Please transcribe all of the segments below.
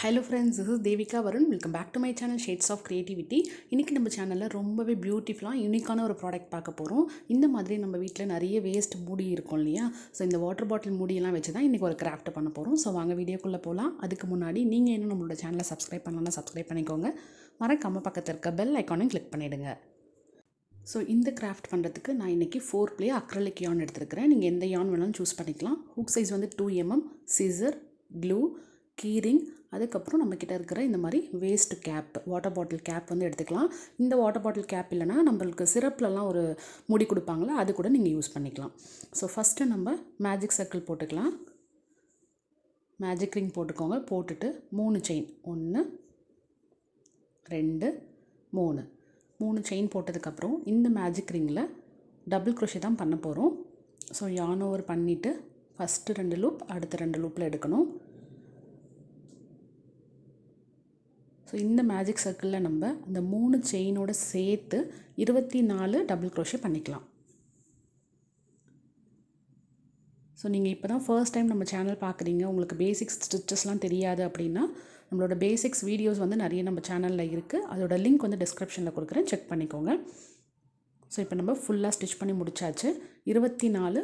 Hello friends, this is Devika Varun. Welcome back to my channel shades of creativity. இன்றைக்கி நம்ம சேனலில் ரொம்பவே பியூட்டிஃபுல்லாக யூனிக்கான ஒரு ப்ராடக்ட் பார்க்க போகிறோம். இந்த மாதிரி நம்ம வீட்டில் நிறைய வேஸ்ட் மூடி இருக்கும் இல்லையா? ஸோ இந்த வாட்டர் பாட்டில் மூடியெல்லாம் வச்சு தான் இன்றைக்கி ஒரு கிராஃப்ட் பண்ண போகிறோம். ஸோ வாங்க வீடியோக்குள்ளே போகலாம். அதுக்கு முன்னாடி நீங்கள் இன்னும் நம்மளோட சேனலை சப்ஸ்கிரைப் பண்ணலன்னா சப்ஸ்கிரைப் பண்ணிக்கோங்க. மறக்காமல் பக்கத்தில் இருக்க பெல் ஐக்கானையும் கிளிக் பண்ணிவிடுங்க. ஸோ இந்த கிராஃப்ட் பண்ணுறதுக்கு நான் இன்றைக்கி 4 ப்ளே அக்ரலிக் யான் எடுத்துருக்கிறேன். நீங்கள் எந்த யான் வேணாலும் சூஸ் பண்ணிக்கலாம். ஹூக் சைஸ் வந்து 2 mm, சிசர், க்ளூ, கீரிங், அதுக்கப்புறம் நம்மக்கிட்ட இருக்கிற இந்த மாதிரி waste cap, water bottle cap வந்து எடுத்துக்கலாம். இந்த வாட்டர் பாட்டில் கேப் இல்லைனா நம்மளுக்கு சிரப்லலாம் ஒரு முடி கொடுப்பாங்களே, அது கூட நீங்கள் யூஸ் பண்ணிக்கலாம். ஸோ ஃபஸ்ட்டு நம்ம மேஜிக் சர்க்கிள் போட்டுக்கலாம். மேஜிக் ரிங் போட்டுக்கோங்க. போட்டுட்டு 3 செயின், 1 2 3 செயின் போட்டதுக்கப்புறம் இந்த மேஜிக் ரிங்கில் டபுள் க்ரோஷே தான் பண்ண போகிறோம். ஸோ யான் ஓவர் பண்ணிவிட்டு ஃபஸ்ட்டு 2 லூப், அடுத்த 2 லூப்பில் எடுக்கணும். ஸோ இந்த மேஜிக் சர்க்கிளில் நம்ம இந்த 3 செயினோடு சேர்த்து 24 டபுள் க்ரோஷே பண்ணிக்கலாம். ஸோ நீங்கள் இப்போ தான் ஃபர்ஸ்ட் டைம் நம்ம சேனல் பார்க்குறீங்க, உங்களுக்கு பேசிக்ஸ் ஸ்டிச்சஸ்லாம் தெரியாது அப்படின்னா நம்மளோட பேசிக்ஸ் வீடியோஸ் வந்து நிறைய நம்ம சேனலில் இருக்குது. அதோட லிங்க் வந்து டிஸ்கிரிப்ஷனில் கொடுக்குறேன், செக் பண்ணிக்கோங்க. ஸோ இப்போ நம்ம ஃபுல்லாக ஸ்டிச் பண்ணி முடிச்சாச்சு. 24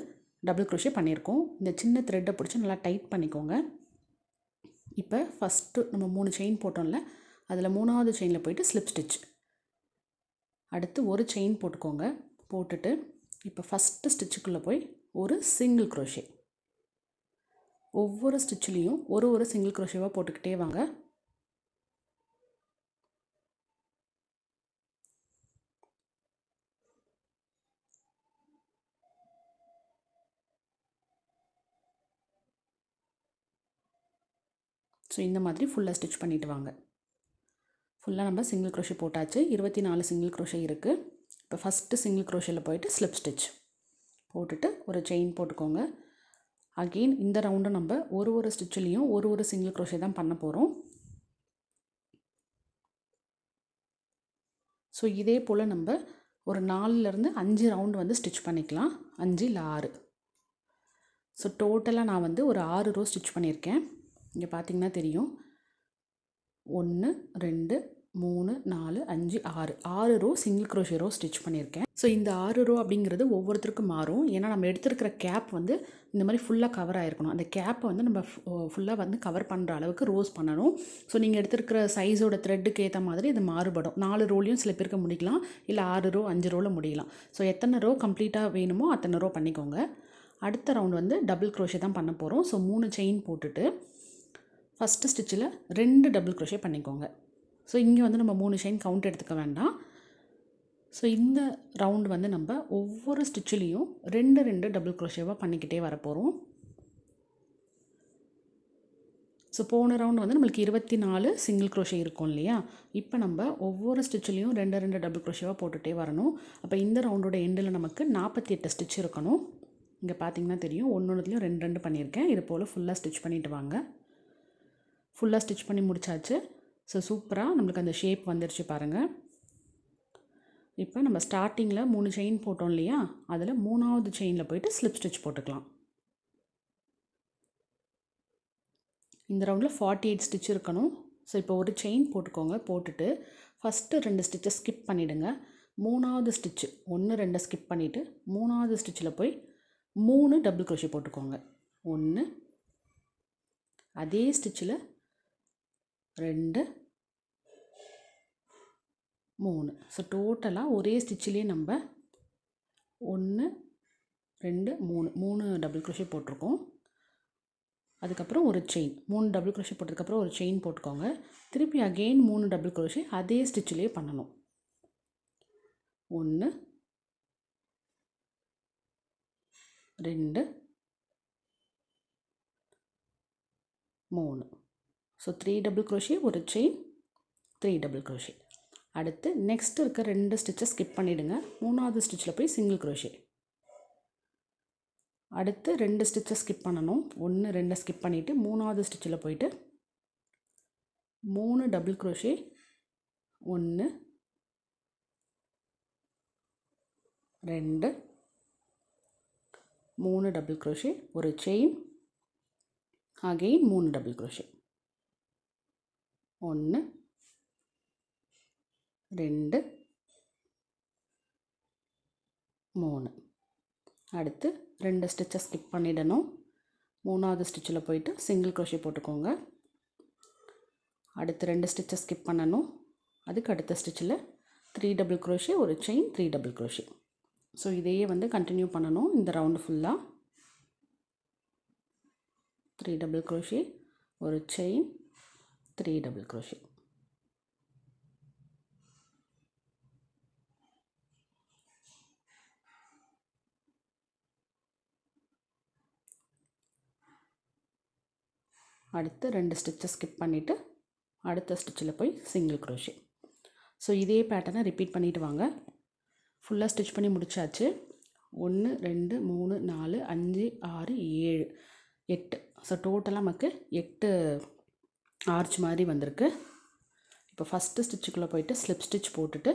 டபுள் க்ரோஷே பண்ணியிருக்கோம். இந்த சின்ன த்ரெட்டை பிடிச்சி நல்லா டைட் பண்ணிக்கோங்க. இப்போ ஃபஸ்ட்டு நம்ம 3 செயின் போட்டோம்ல, அதில் 3வது செயினில் போய்ட்டு ஸ்லிப் ஸ்டிச். அடுத்து ஒரு செயின் போட்டுக்கோங்க. போட்டுட்டு இப்போ ஃபஸ்ட்டு ஸ்டிச்சுக்குள்ளே போய் ஒரு சிங்கிள் க்ரோஷே. ஒவ்வொரு ஸ்டிச்லேயும் ஒரு சிங்கிள் க்ரோஷேவாக போட்டுக்கிட்டே வாங்க. ஸோ இந்த மாதிரி ஃபுல்லாக ஸ்டிச் பண்ணிவிட்டு வாங்க. ஃபுல்லாக நம்ம சிங்கிள் க்ரோஷே போட்டாச்சு. 24 சிங்கிள் க்ரோஷே இருக்குது. இப்போ ஃபஸ்ட்டு சிங்கிள் க்ரோஷேயில் போயிட்டு ஸ்லிப் ஸ்டிச் போட்டுட்டு ஒரு செயின் போட்டுக்கோங்க. அகெயின் இந்த ரவுண்டை நம்ம ஒரு ஸ்டிச்லேயும் ஒரு சிங்கிள் க்ரோஷே தான் பண்ண போகிறோம். ஸோ இதே போல் நம்ம ஒரு 4லேருந்து 5 ரவுண்டு வந்து ஸ்டிச் பண்ணிக்கலாம். 5 இல்லை 6. ஸோ டோட்டலாக நான் வந்து ஒரு 6 ரோ ஸ்டிச் பண்ணியிருக்கேன். இங்கே பார்த்தீங்கன்னா தெரியும். 1 2 3 4 5 6 row single crochet row stitch பண்ணியிருக்கேன். ஸோ இந்த 6 ரோ அப்படிங்கிறது ஒவ்வொருத்தருக்கும் மாறும். ஏன்னா நம்ம எடுத்துருக்கிற கேப் வந்து இந்த மாதிரி ஃபுல்லாக கவர் ஆகிருக்கணும். அந்த கேப்பை வந்து நம்ம ஃபுல்லாக வந்து கவர் பண்ணுற அளவுக்கு ரோஸ் பண்ணணும். ஸோ நீங்கள் எடுத்துருக்கிற சைஸோட த்ரெட்டுக்கு ஏற்ற மாதிரி இது மாறுபடும். 4 ரோலையும் சில பேருக்கு முடிக்கலாம், இல்லை 6 ரோ 5 ரோவில் முடியலாம். ஸோ எத்தனை ரோ கம்ப்ளீட்டாக வேணுமோ அத்தனை ரோ பண்ணிக்கோங்க. அடுத்த ரவுண்ட் வந்து டபுள் க்ரோஷே தான் பண்ண போகிறோம். ஸோ 3 செயின் போட்டுட்டு ஃபஸ்ட்டு ஸ்டிச்சில் 2 டபுள் க்ரோஷே பண்ணிக்கோங்க. ஸோ இங்கே வந்து நம்ம 3 செயின் கவுண்ட் எடுத்துக்க வேண்டாம். ஸோ இந்த ரவுண்டு வந்து நம்ம ஒவ்வொரு ஸ்டிச்சிலையும் 2 டபுள் க்ரோஷேவாக பண்ணிக்கிட்டே வரப்போகிறோம். ஸோ போன ரவுண்டு வந்து நம்மளுக்கு 24 சிங்கிள் க்ரோஷே இருக்கும் இல்லையா? இப்போ நம்ம ஒவ்வொரு ஸ்டிச்சிலையும் 2 டபுள் க்ரோஷேவாக போட்டுகிட்டே வரணும். அப்போ இந்த ரவுண்டோட எண்டில் நமக்கு 48 ஸ்டிச் இருக்கணும். இங்கே பார்த்தீங்கன்னா தெரியும், ஒன்றுத்துலேயும் 2 பண்ணியிருக்கேன். இது போல் ஃபுல்லாக ஸ்டிச் பண்ணிவிட்டு வாங்க. ஃபுல்லாக ஸ்டிச் பண்ணி முடிச்சாச்சு. ஸோ சூப்பராக நம்மளுக்கு அந்த ஷேப் வந்துருச்சு பாருங்கள். இப்போ நம்ம ஸ்டார்டிங்கில் 3 செயின் போட்டோம் இல்லையா? அதில் 3வது செயினில் போய்ட்டு ஸ்லிப் ஸ்டிச் போட்டுக்கலாம். இந்த ரவுண்டில் 48 ஸ்டிச் இருக்கணும். ஸோ இப்போ ஒரு செயின் போட்டுக்கோங்க. போட்டுட்டு ஃபஸ்ட்டு 2 ஸ்டிச்சை ஸ்கிப் பண்ணிவிடுங்க. 3வது ஸ்டிச்சு 1 2 ஸ்கிப் பண்ணிவிட்டு 3வது ஸ்டிச்சில் போய் 3 டபுள் க்ரோஷே போட்டுக்கோங்க. 1 அதே ஸ்டிச்சில் 2 3. ஸோ டோட்டலாக ஒரே ஸ்டிச்சிலே நம்ம 1 2 3 டபுள் க்ரோஷே போட்டிருக்கோம். அதுக்கப்புறம் ஒரு செயின், 3 டபுள் க்ரோஷே போட்டதுக்கப்புறம் ஒரு செயின் போட்டுக்கோங்க. திருப்பி அகெயின் 3 டபுள் க்ரோஷே அதே ஸ்டிச்சிலே பண்ணணும். 1 2 3. ஸோ 3 டபுள் க்ரோஷே, ஒரு செயின், 3 டபுள் க்ரோஷே. அடுத்து நெக்ஸ்ட் இருக்க 2 ஸ்டிச்சை ஸ்கிப் பண்ணிவிடுங்க. 3வது ஸ்டிச்சில் போய் சிங்கிள் க்ரோஷே. அடுத்து 2 ஸ்டிச்சை ஸ்கிப் பண்ணணும். 1 2 ஸ்கிப் பண்ணிவிட்டு 3வது ஸ்டிச்சில் போயிட்டு 3 டபுள் க்ரோஷே, 1 2 3 டபுள் க்ரோஷே, ஒரு செயின், அகெயின் 3 டபுள் க்ரோஷே. 1 2 3. அடுத்து 2 ஸ்டிச்சை ஸ்கிப் பண்ணிடணும். 3வது ஸ்டிச்சில் போயிட்டு சிங்கிள் க்ரோஷே போட்டுக்கோங்க. அடுத்து 2 ஸ்டிச்சை ஸ்கிப் பண்ணணும். அதுக்கு அடுத்த ஸ்டிச்சில் 3 டபுள் க்ரோஷே, ஒரு செயின், 3 டபுள் க்ரோஷே. ஸோ இதையே வந்து கண்டினியூ பண்ணணும் இந்த ரவுண்டு ஃபுல்லாக. 3 டபுள் க்ரோஷே, ஒரு செயின், 3 டபுள் க்ரோஷே. அடுத்து 2 ஸ்டிச்சை ஸ்கிப் பண்ணிவிட்டு அடுத்த ஸ்டிச்சில் போய் சிங்கிள் க்ரோஷே. ஸோ இதே பேட்டர்னை ரிப்பீட் பண்ணிவிட்டு வாங்க. ஃபுல்லாக ஸ்டிச் பண்ணி முடிச்சாச்சு. 1 2 3 4 5 6 7 8. ஸோ டோட்டலாக நமக்கு 8 ஆர்ச் மாதிரி வந்திருக்கு. இப்போ ஃபஸ்ட்டு ஸ்டிச்சுக்குள்ளே போயிட்டு ஸ்லிப் ஸ்டிச் போட்டுட்டு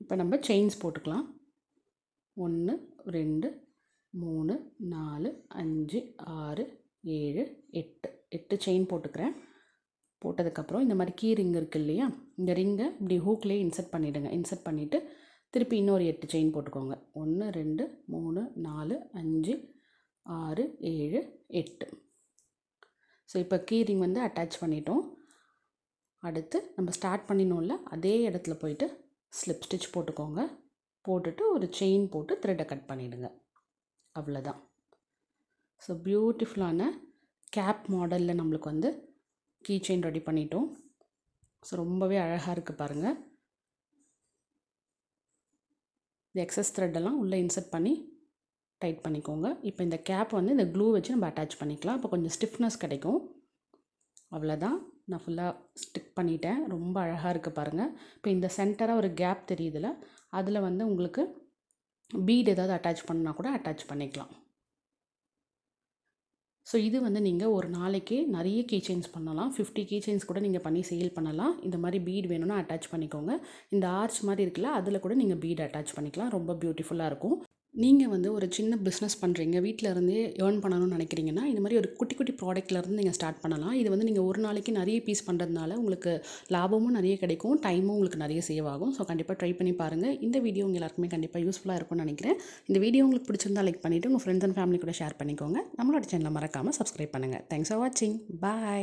இப்போ நம்ம செயின்ஸ் போட்டுக்கலாம். 1 2 3 4 5 6 7 8 செயின் போட்டுக்கிறேன். போட்டதுக்கப்புறம் இந்த மாதிரி கீ ரிங் இருக்குது இல்லையா, இந்த ரிங்கை இப்படி ஹூக்லேயே இன்சர்ட் பண்ணிவிடுங்க. இன்சர்ட் பண்ணிவிட்டு திருப்பி இன்னொரு 8 செயின் போட்டுக்கோங்க. 1 2 3 4 5 6 7 8. ஸோ இப்போ கீ ரிங் வந்து அட்டாச் பண்ணிட்டோம். அடுத்து நம்ம ஸ்டார்ட் பண்ணினோம்ல அதே இடத்துல போயிட்டு ஸ்லிப் ஸ்டிச் போட்டுக்கோங்க. போட்டுட்டு ஒரு செயின் போட்டு த்ரெட்டை கட் பண்ணிவிடுங்க. அவ்வளோதான். ஸோ பியூட்டிஃபுல்லான கேப் மாடலில் நம்மளுக்கு வந்து கீ செயின் ரெடி பண்ணிட்டோம். ஸோ ரொம்பவே அழகாக இருக்குது பாருங்கள். இந்த எக்ஸஸ் த்ரெட்டெல்லாம் உள்ளே இன்சர்ட் பண்ணி டைட் பண்ணிக்கோங்க. இப்போ இந்த கேப் வந்து இந்த க்ளூ வச்சு நம்ம அட்டாச் பண்ணிக்கலாம். அப்போ கொஞ்சம் ஸ்டிஃப்னஸ் கிடைக்கும். அவ்வளோதான், நான் ஃபுல்லாக ஸ்டிக் பண்ணிட்டேன். ரொம்ப அழகாக இருக்குது பாருங்கள். இப்போ இந்த சென்டராக ஒரு கேப் தெரியுதுல, அதில் வந்து உங்களுக்கு பீட் ஏதாவது அட்டாச் பண்ணால் கூட அட்டாச் பண்ணிக்கலாம். ஸோ இது வந்து நீங்கள் ஒரு நாளைக்கு நிறைய கீ செயின்ஸ் பண்ணலாம். 50 கீ செயின்ஸ் கூட நீங்கள் பண்ணி சேல் பண்ணலாம். இந்த மாதிரி பீட் வேணும்னா அட்டாச் பண்ணிக்கோங்க. இந்த ஆர்ச் மாதிரி இருக்குல்ல, அதில் கூட நீங்கள் பீட் அட்டாச் பண்ணிக்கலாம். ரொம்ப பியூட்டிஃபுல்லாக இருக்கும். நீங்கள் வந்து ஒரு சின்ன பிஸ்னஸ் பண்ணுறீங்க, வீட்டில் இருந்தே ஏர்ன் பண்ணணும்னு நினைக்கிறீங்கன்னா இந்த மாதிரி ஒரு குட்டி குட்டி ப்ராடக்ட்லேருந்து நீங்கள் ஸ்டார்ட் பண்ணலாம். இது வந்து நீங்கள் ஒரு நாளைக்கு நிறைய பீஸ் பண்ணுறதுனால உங்களுக்கு லாபமும் நிறைய கிடைக்கும், டைமும் உங்களுக்கு நிறைய சேவ் ஆகும். ஸோ கண்டிப்பாக ட்ரை பண்ணி பாருங்கள். இந்த வீடியோ உங்கள் எல்லாருக்குமே கண்டிப்பாக யூஸ்ஃபுல்லாக இருக்கும்னு நினைக்கிறேன். இந்த வீடியோ உங்களுக்கு பிடிச்சிருந்தா லைக் பண்ணிவிட்டு உங்கள் ஃப்ரெண்ட்ஸ் அண்ட் ஃபேமிலி கூட ஷேர் பண்ணிக்கோங்க. நம்மளோட சேனலை மறக்காமல் சப்ஸ்கிரைப் பண்ணுங்கள். தேங்க்ஸ் ஃபார் வாட்சிங். பாய்.